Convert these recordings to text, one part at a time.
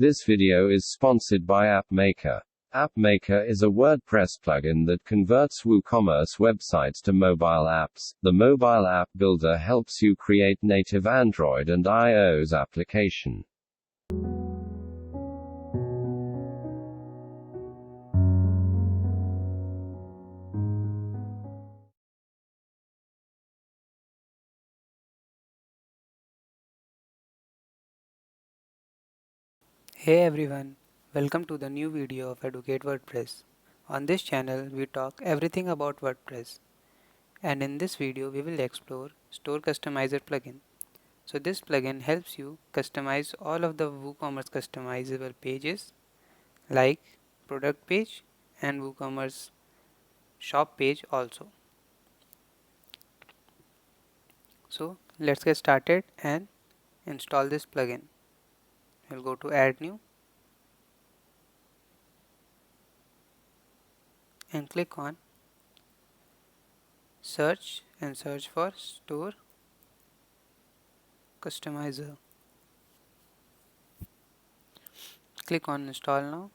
This video is sponsored by AppMaker. AppMaker is a WordPress plugin that converts WooCommerce websites to mobile apps. The mobile app builder helps you create native Android and iOS application. Hey everyone, welcome to the new video of EducateWP. On this channel we talk everything about WordPress, and in this video we will explore StoreCustomizer plugin. So this plugin helps you customize all of the WooCommerce customizable pages like product page and WooCommerce shop page also. So let's get started and install this plugin. We'll go to add new and click on search and search for StoreCustomizer. Click on install now,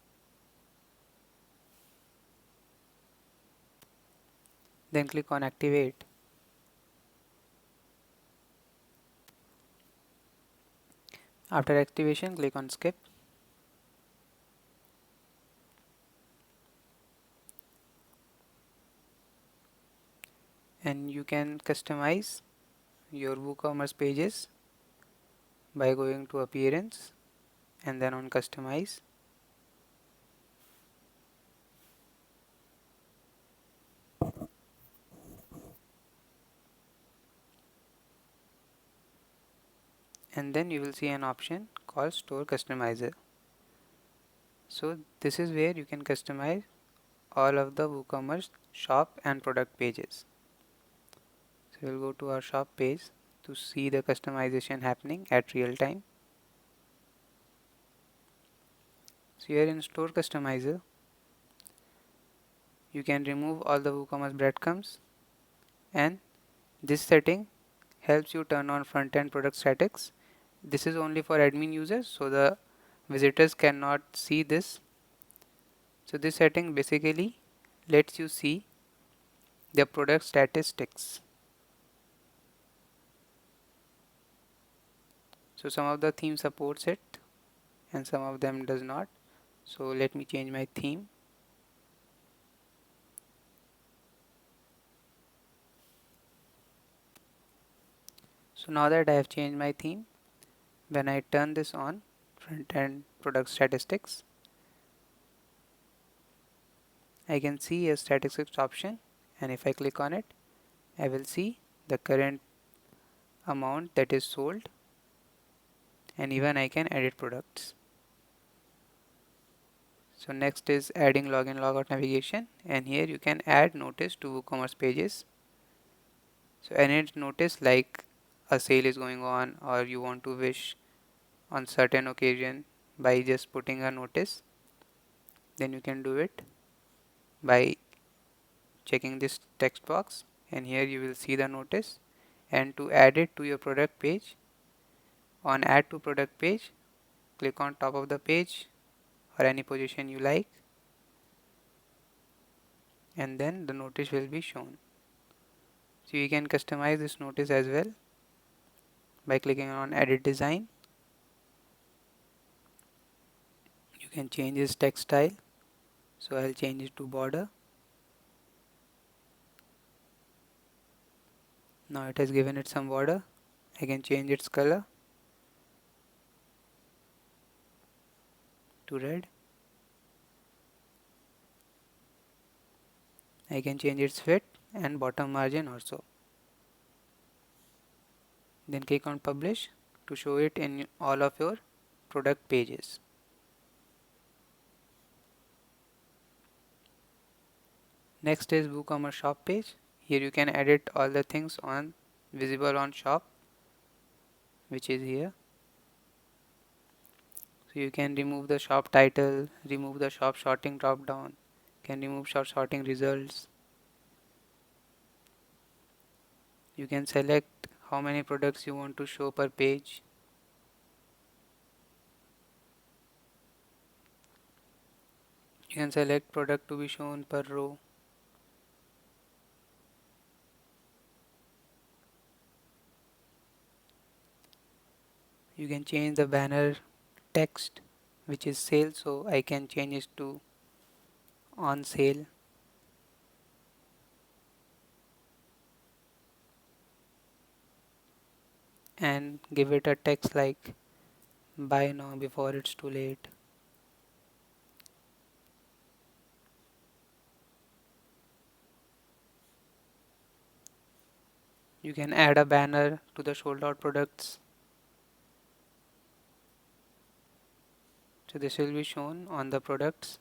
then click on activate. After activation, click on skip. And you can customize your WooCommerce pages by going to appearance and then on customize. And then you will see an option called Store Customizer. So this is where you can customize all of the WooCommerce shop and product pages. So we'll go to our shop page to see the customization happening at real time. So here in Store Customizer, you can remove all the WooCommerce breadcrumbs, and this setting helps you turn on front-end product statics. This is only for admin users, so the visitors cannot see this. So this setting basically lets you see the product statistics. So some of the theme supports it and some of them does not. So let me change my theme. So now that I have changed my theme, when I turn this on, front-end product statistics, I can see a statistics option, and if I click on it, I will see the current amount that is sold, and even I can edit products. So next is adding login logout navigation, and here you can add notice to WooCommerce pages. So any notice like a sale is going on or you want to wish on certain occasion by just putting a notice, then you can do it by checking this text box, and here you will see the notice. And to add it to your product page, on add to product page, click on top of the page or any position you like, and then the notice will be shown. So you can customize this notice as well by clicking on edit design. You can change its text style, so I'll change it to border. Now it has given it some border. I can change its color to red. I can change its width and bottom margin also. Then click on publish to show it in all of your product pages. Next is WooCommerce shop page. Here you can edit all the things on visible on shop, which is here. So you can remove the shop title, remove the shop sorting drop down, can remove shop sorting results. You can select how many products you want to show per page. You can select product to be shown per row. You can change the banner text, which is sale, so I can change it to on sale. And give it a text like buy now before it's too late. You can add a banner to the sold out products. So this will be shown on the products.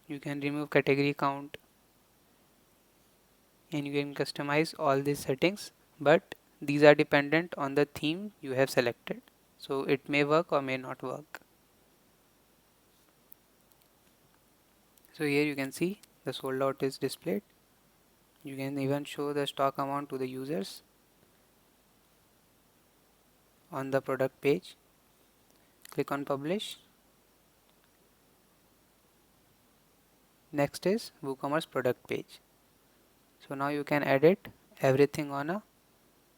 You can remove category count and you can customize all these settings, but these are dependent on the theme you have selected. So it may work or may not work. So here you can see the sold out is displayed. You can even show the stock amount to the users on the product page. Click on publish. Next is WooCommerce product page. So now you can edit everything on a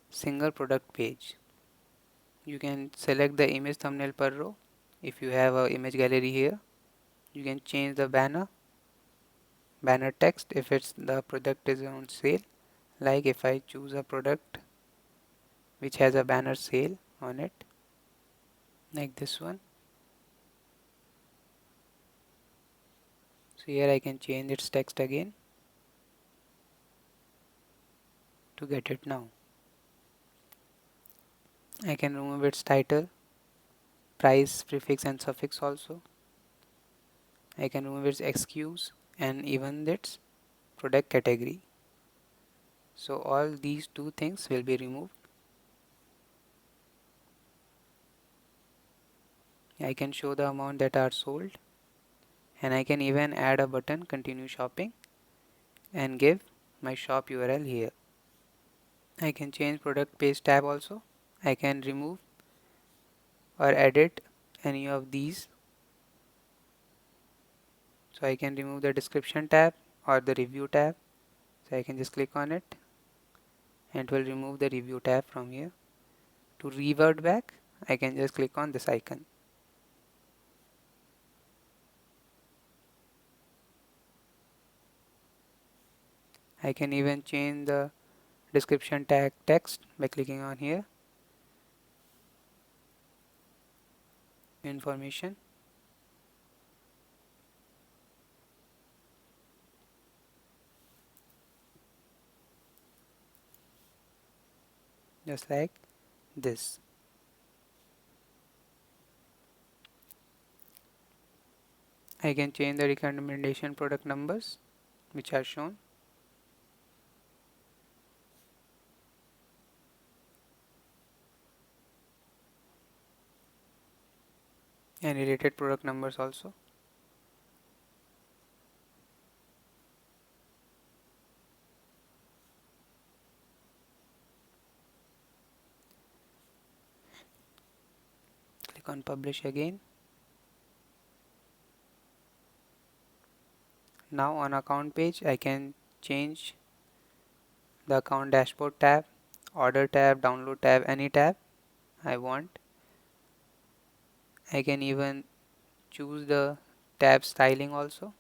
single product page. You can select the image thumbnail per row if you have an image gallery here. You can change the banner text if it's the product is on sale, like if I choose a product which has a banner sale on it, like this one. So here I can change its text again to get it now. I can remove its title, price, prefix and suffix also. I can remove its excuse and even its product category. So all these two things will be removed. I can show the amount that are sold, and I can even add a button continue shopping and give my shop URL here. I can change product page tab also. I can remove or edit any of these. So I can remove the description tab or the review tab. So I can just click on it and it will remove the review tab from here. To revert back, I can just click on this icon. I can even change the description tag text by clicking on here. Information. Just like this. I can change the recommendation product numbers which are shown. And related product numbers also. Click on publish again. Now on account page I can change the account dashboard tab, order tab, download tab, any tab I want. I can even choose the tab styling also.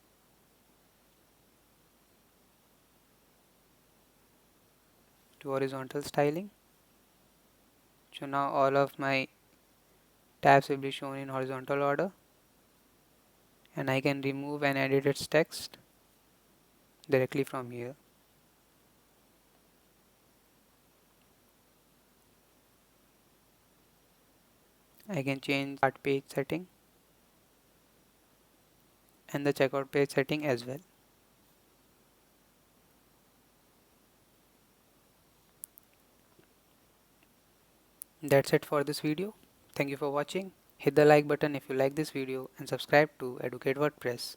To horizontal styling. So now all of my tabs will be shown in horizontal order, and I can remove and edit its text directly from here. I can change cart page setting and the checkout page setting as well. That's it for this video. Thank you for watching. Hit the like button if you like this video and subscribe to Educate WordPress.